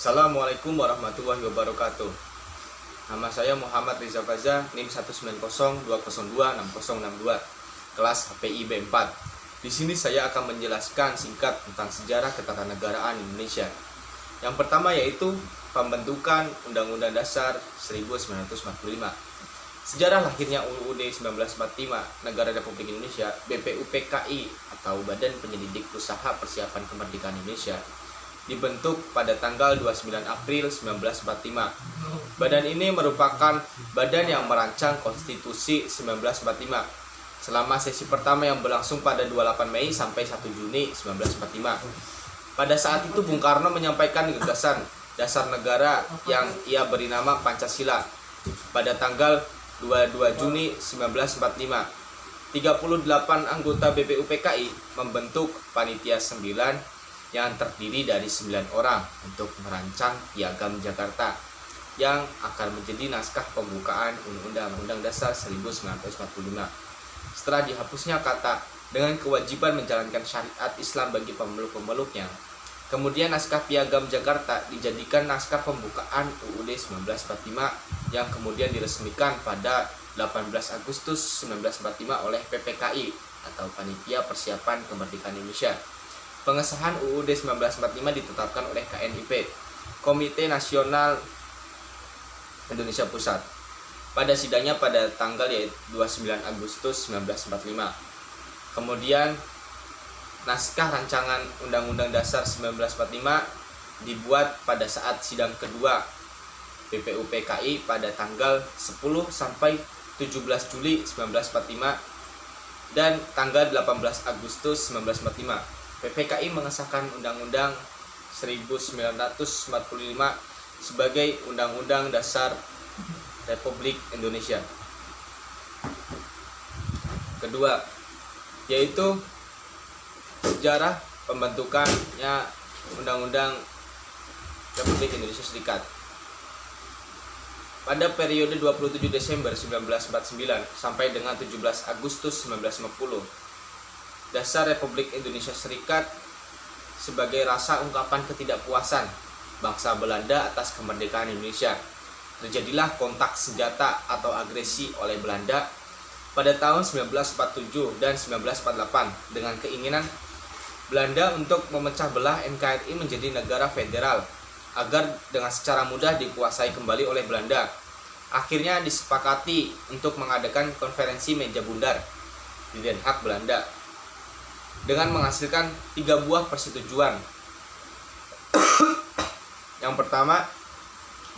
Assalamualaikum warahmatullahi wabarakatuh. Nama saya Muhammad Riza Faza, NIM 19020026062, kelas HPI B4. Di sini saya akan menjelaskan singkat tentang sejarah ketatanegaraan Indonesia. Yang pertama yaitu pembentukan Undang-Undang Dasar 1945. Sejarah lahirnya UUD 1945 Negara Republik Indonesia BPUPKI atau Badan Penyelidik Usaha Persiapan Kemerdekaan Indonesia dibentuk pada tanggal 29 April 1945. Badan ini merupakan badan yang merancang Konstitusi 1945 selama sesi pertama yang berlangsung pada 28 Mei sampai 1 Juni 1945. Pada saat itu Bung Karno menyampaikan gagasan dasar negara yang ia beri nama Pancasila pada tanggal 22 Juni 1945. 38 anggota BPUPKI membentuk Panitia 9 yang terdiri dari 9 orang untuk merancang Piagam Jakarta yang akan menjadi naskah pembukaan Undang-Undang Dasar 1945. Setelah dihapusnya kata dengan kewajiban menjalankan syariat Islam bagi pemeluk-pemeluknya, kemudian naskah Piagam Jakarta dijadikan naskah pembukaan UUD 1945 yang kemudian diresmikan pada 18 Agustus 1945 oleh PPKI atau Panitia Persiapan Kemerdekaan Indonesia. Pengesahan UUD 1945 ditetapkan oleh KNIP, Komite Nasional Indonesia Pusat, pada sidangnya pada tanggal 29 Agustus 1945. Kemudian naskah rancangan Undang-Undang Dasar 1945 dibuat pada saat sidang kedua BPUPKI pada tanggal 10 sampai 17 Juli 1945 dan tanggal 18 Agustus 1945. PPKI mengesahkan Undang-Undang 1945 sebagai Undang-Undang Dasar Republik Indonesia. Kedua, yaitu sejarah pembentukannya Undang-Undang Republik Indonesia Serikat. Pada periode 27 Desember 1949 sampai dengan 17 Agustus 1950, Dasar Republik Indonesia Serikat sebagai rasa ungkapan ketidakpuasan bangsa Belanda atas kemerdekaan Indonesia. Terjadilah kontak senjata atau agresi oleh Belanda pada tahun 1947 dan 1948 dengan keinginan Belanda untuk memecah belah NKRI menjadi negara federal agar dengan secara mudah dikuasai kembali oleh Belanda. Akhirnya disepakati untuk mengadakan konferensi meja bundar di Den Haag, Belanda, dengan menghasilkan 3 buah persetujuan. Yang pertama,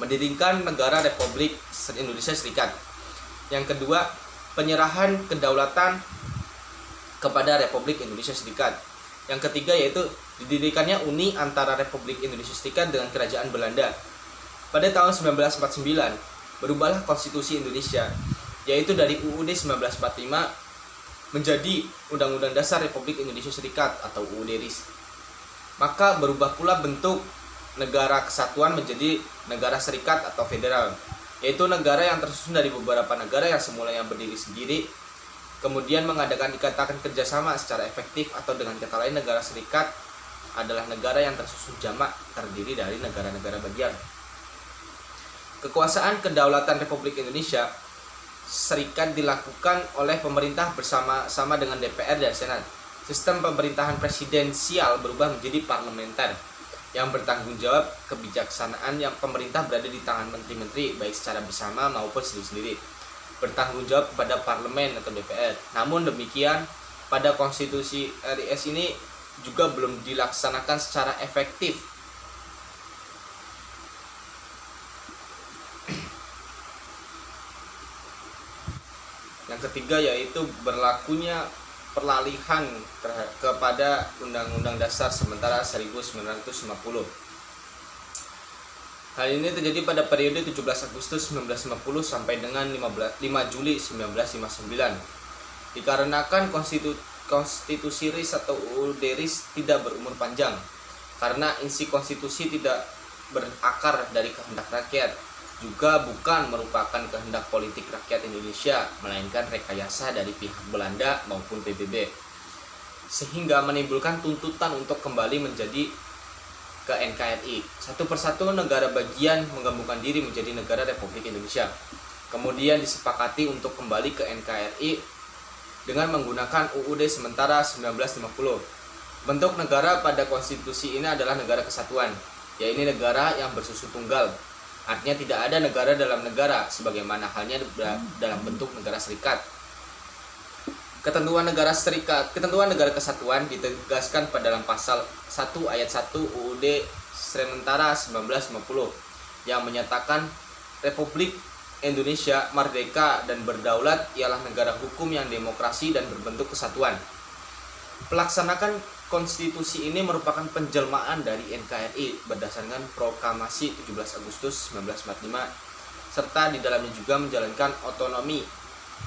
mendirikan negara Republik Indonesia Serikat. Yang kedua, penyerahan kedaulatan kepada Republik Indonesia Serikat. Yang ketiga yaitu didirikannya uni antara Republik Indonesia Serikat dengan Kerajaan Belanda. Pada tahun 1949, berubahlah Konstitusi Indonesia, yaitu dari UUD 1945 menjadi Undang-Undang Dasar Republik Indonesia Serikat atau UUD RIS. Maka berubah pula bentuk negara kesatuan menjadi negara serikat atau federal, yaitu negara yang tersusun dari beberapa negara yang semulanya berdiri sendiri, kemudian mengadakan ikatan kerjasama secara efektif, atau dengan kata lain negara serikat adalah negara yang tersusun jamak terdiri dari negara-negara bagian. Kekuasaan kedaulatan Republik Indonesia Serikat dilakukan oleh pemerintah bersama-sama dengan DPR dan Senat. Sistem pemerintahan presidensial berubah menjadi parlementer yang bertanggung jawab kebijaksanaan yang pemerintah berada di tangan menteri-menteri baik secara bersama maupun sendiri-sendiri. Bertanggung jawab kepada parlemen atau DPR. Namun demikian, pada konstitusi RIS ini juga belum dilaksanakan secara efektif. Yang ketiga yaitu berlakunya peralihan kepada Undang-Undang Dasar sementara 1950. Hal ini terjadi pada periode 17 Agustus 1950 sampai dengan 5 Juli 1959. Dikarenakan konstitusi RIS atau UUD RIS tidak berumur panjang, karena isi konstitusi tidak berakar dari kehendak rakyat, juga bukan merupakan kehendak politik rakyat Indonesia, melainkan rekayasa dari pihak Belanda maupun PBB, sehingga menimbulkan tuntutan untuk kembali menjadi ke NKRI. Satu persatu negara bagian menggabungkan diri menjadi negara Republik Indonesia. Kemudian disepakati untuk kembali ke NKRI dengan menggunakan UUD sementara 1950. Bentuk negara pada konstitusi ini adalah negara kesatuan, yaitu negara yang bersusun tunggal. Artinya tidak ada negara dalam negara, sebagaimana halnya dalam bentuk negara serikat. Ketentuan negara kesatuan ditegaskan pada dalam pasal 1 ayat 1 UUD sementara 1950 yang menyatakan Republik Indonesia merdeka dan berdaulat ialah negara hukum yang demokrasi dan berbentuk kesatuan. Pelaksanakan konstitusi ini merupakan penjelmaan dari NKRI berdasarkan proklamasi 17 Agustus 1945 serta di dalamnya juga menjalankan otonomi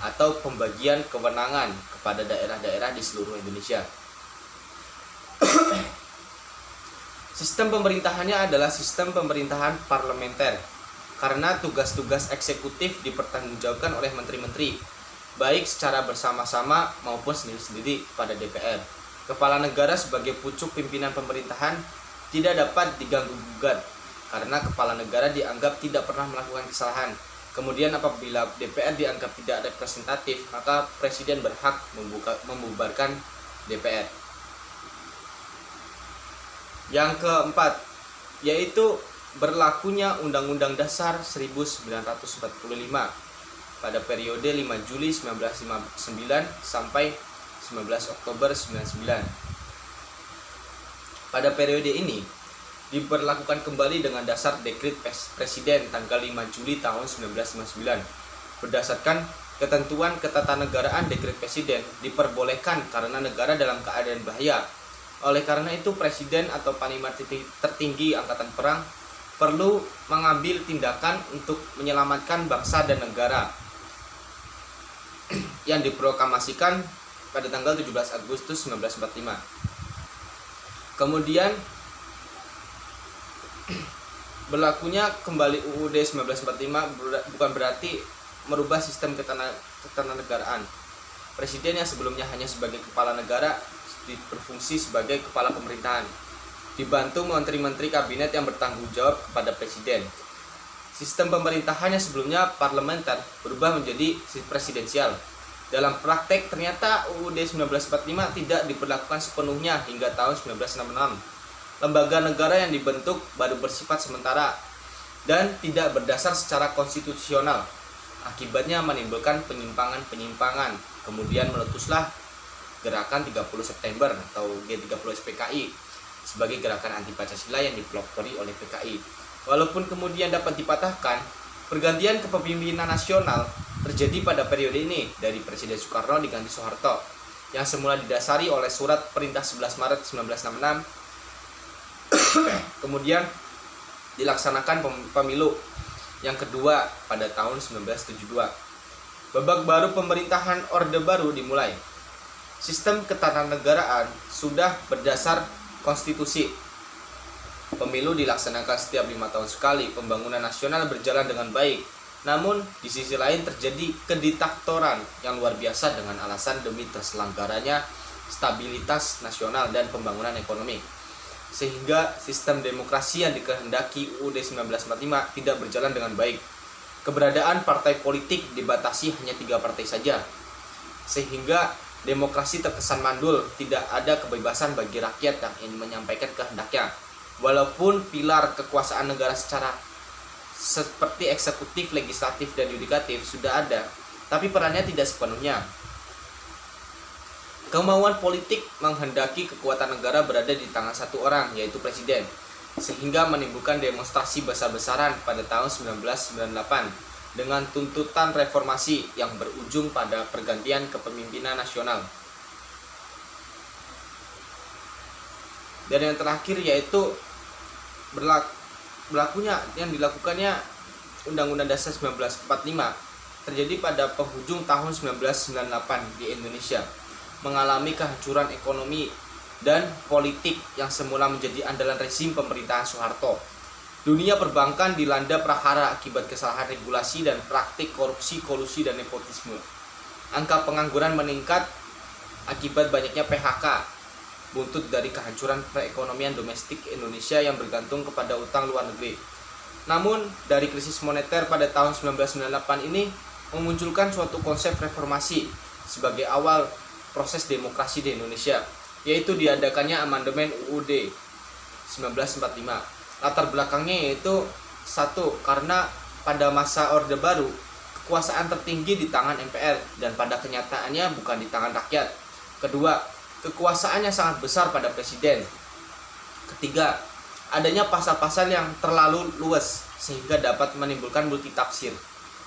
atau pembagian kewenangan kepada daerah-daerah di seluruh Indonesia. Sistem pemerintahannya adalah sistem pemerintahan parlementer karena tugas-tugas eksekutif dipertanggungjawabkan oleh menteri-menteri baik secara bersama-sama maupun sendiri-sendiri kepada DPR. Kepala negara sebagai pucuk pimpinan pemerintahan tidak dapat diganggu-gugat karena kepala negara dianggap tidak pernah melakukan kesalahan. Kemudian apabila DPR dianggap tidak representatif, maka presiden berhak membubarkan DPR. Yang keempat, yaitu berlakunya Undang-Undang Dasar 1945 pada periode 5 Juli 1959 sampai 19 Oktober 1999. Pada periode ini diberlakukan kembali dengan dasar dekret Presiden tanggal 5 Juli tahun 1959. Berdasarkan ketentuan ketatanegaraan dekret Presiden diperbolehkan karena negara dalam keadaan bahaya. Oleh karena itu Presiden atau Panglima tertinggi Angkatan Perang perlu mengambil tindakan untuk menyelamatkan bangsa dan negara yang diproklamasikan pada tanggal 17 Agustus 1945. Kemudian berlakunya kembali UUD 1945 bukan berarti merubah sistem ketatanegaraan. Presiden yang sebelumnya hanya sebagai kepala negara berfungsi sebagai kepala pemerintahan, dibantu menteri-menteri kabinet yang bertanggung jawab kepada presiden. Sistem pemerintahannya sebelumnya parlementer berubah menjadi presidensial. Dalam praktek ternyata UUD 1945 tidak diberlakukan sepenuhnya hingga tahun 1966. Lembaga negara yang dibentuk baru bersifat sementara dan tidak berdasar secara konstitusional. Akibatnya menimbulkan penyimpangan-penyimpangan. Kemudian meletuslah gerakan 30 September atau G30 SPKI sebagai gerakan anti Pancasila yang dipelopori oleh PKI. Walaupun kemudian dapat dipatahkan, pergantian kepemimpinan nasional terjadi pada periode ini dari Presiden Soekarno diganti Soeharto yang semula didasari oleh surat perintah 11 Maret 1966. Kemudian dilaksanakan pemilu yang kedua pada tahun 1972. Babak baru pemerintahan Orde Baru dimulai. Sistem ketatanegaraan sudah berdasar konstitusi. Pemilu dilaksanakan setiap 5 tahun sekali. Pembangunan nasional berjalan dengan baik. Namun di sisi lain terjadi kediktatoran yang luar biasa dengan alasan demi terselenggaranya stabilitas nasional dan pembangunan ekonomi. Sehingga sistem demokrasi yang dikehendaki UUD 1945 tidak berjalan dengan baik. Keberadaan partai politik dibatasi hanya 3 partai saja. Sehingga demokrasi terkesan mandul, tidak ada kebebasan bagi rakyat yang ingin menyampaikan kehendaknya. Walaupun pilar kekuasaan negara secara seperti eksekutif, legislatif, dan yudikatif sudah ada, tapi perannya tidak sepenuhnya. Kemauan politik menghendaki kekuatan negara berada di tangan satu orang, yaitu presiden, sehingga menimbulkan demonstrasi besar-besaran pada tahun 1998 dengan tuntutan reformasi yang berujung pada pergantian kepemimpinan nasional. Dan yang terakhir yaitu berlakunya yang dilakukannya Undang-Undang Dasar 1945 terjadi pada penghujung tahun 1998 di Indonesia, mengalami kehancuran ekonomi dan politik yang semula menjadi andalan rezim pemerintahan Soeharto. Dunia perbankan dilanda prahara akibat kesalahan regulasi dan praktik korupsi, kolusi, dan nepotisme. Angka pengangguran meningkat akibat banyaknya PHK. buntut dari kehancuran perekonomian domestik Indonesia yang bergantung kepada utang luar negeri. Namun, dari krisis moneter pada tahun 1998 ini memunculkan suatu konsep reformasi sebagai awal proses demokrasi di Indonesia, yaitu diadakannya amandemen UUD 1945. Latar belakangnya yaitu satu, karena pada masa Orde Baru kekuasaan tertinggi di tangan MPR dan pada kenyataannya bukan di tangan rakyat. Kedua, kekuasaannya sangat besar pada presiden. Ketiga, adanya pasal-pasal yang terlalu luas sehingga dapat menimbulkan multitafsir.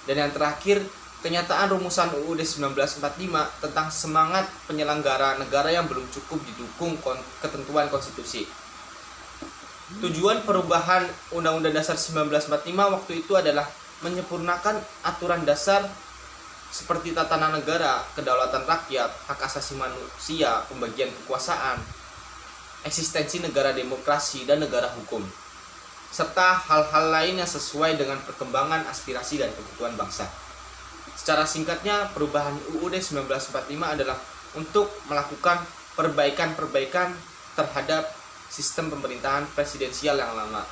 Dan yang terakhir, kenyataan rumusan UUD 1945 tentang semangat penyelenggara negara yang belum cukup didukung ketentuan konstitusi. Tujuan perubahan Undang-Undang Dasar 1945 waktu itu adalah menyempurnakan aturan dasar seperti tatanan negara, kedaulatan rakyat, hak asasi manusia, pembagian kekuasaan, eksistensi negara demokrasi dan negara hukum, serta hal-hal lain yang sesuai dengan perkembangan aspirasi dan kebutuhan bangsa. Secara singkatnya, perubahan UUD 1945 adalah untuk melakukan perbaikan-perbaikan terhadap sistem pemerintahan presidensial yang lama.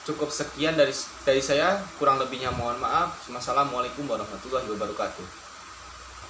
Cukup sekian dari saya, kurang lebihnya mohon maaf. Wassalamualaikum warahmatullahi wabarakatuh.